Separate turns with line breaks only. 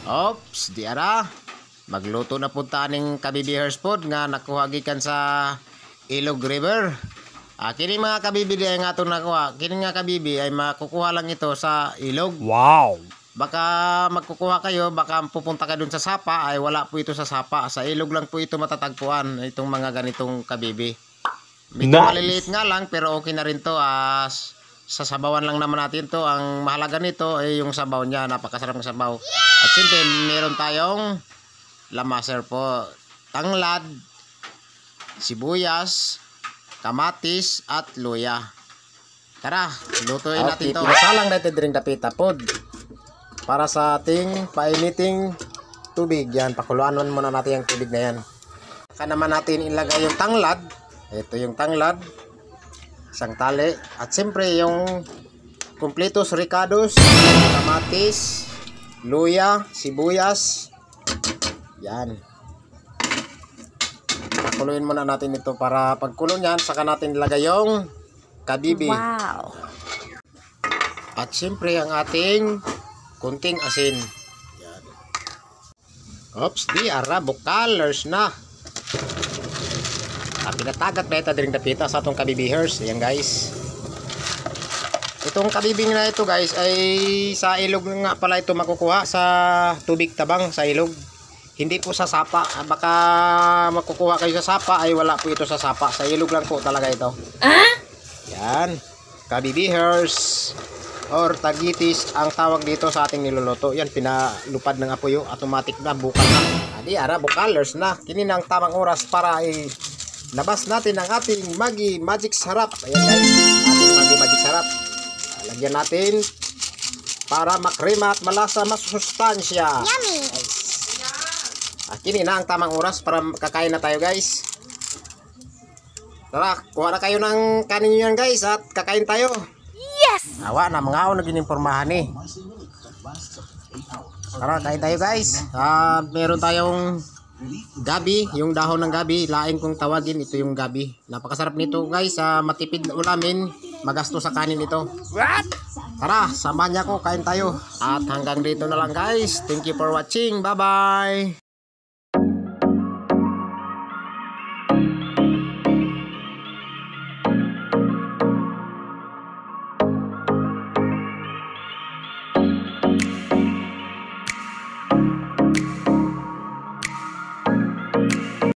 Ops, di ara. Magluto na punta ning kabibi Herspod nga nakuha gikan sa Ilog River. Kini mga kabibi di ay nga itong nakuha. Kini nga kabibi ay makukuha lang ito sa ilog.
Wow!
Baka magkukuha kayo, baka pupunta ka dun sa sapa, ay wala po ito sa sapa. Sa ilog lang po ito matatagpuan, itong mga ganitong kabibi. Medyo maliliit nga lang, pero okay na rin to. Sasabawan lang naman natin to. Ang mahalaga nito ay yung sabaw niya, napakasarap ng sabaw. At siyempre, meron tayong lamaser po. Tanglad, sibuyas, kamatis, at luya. Tara, lutuin natin to. Pinasalang natin rin dapita pod. Para sa ating painiting tubig. Yan, pakuluan muna natin yung tubig na yan. Saka naman natin ilagay yung tanglad. Ito yung tanglad. Isang tali. At siyempre yung completos ricados, kamatis, luya, sibuyas. Yan. Pakuluin muna natin ito para pagkulo niyan, saka natin ilagay yung kabibi.
Wow!
At siyempre ang ating kunting asin. Yan. Oops, di ara bukalers na. Pinatagat na ito din dapita sa atong kabibihers. Ayan guys. Itong kabibing na ito guys ay sa ilog nga pala ito makukuha, sa tubig tabang sa ilog. Hindi po sa sapa. Baka makukuha kayo sa sapa ay wala po ito sa sapa. Sa ilog lang po talaga ito. Yan. Kabibihers or tagitis ang tawag dito sa ating niluluto. Yan, pinalupad ng apoy, automatic na, bukal na. Adi, ara, bukalers na. Kini na ang tamang oras para labas natin ang ating Maggi Magic Sarap. Ayan guys, ating Maggi Magic Sarap. Lagyan natin para makrema at malasa, masusustansya.
Yummy!
Kini na ang tamang oras para kakain na tayo guys. Tara, kuha na kayo ng kanin nyo yan guys at kakain tayo.
Yes!
Awa na mga ako nag-inimpormahan eh. Tara, kain tayo guys. Meron tayong gabi, yung dahon ng gabi. Laing kong tawagin, ito yung gabi. Napakasarap nito guys. Matipid na ulamin, magasto sa kanin ito. Tara, samahan niya ako, kain tayo. At hanggang dito na lang guys. Thank you for watching. Bye bye.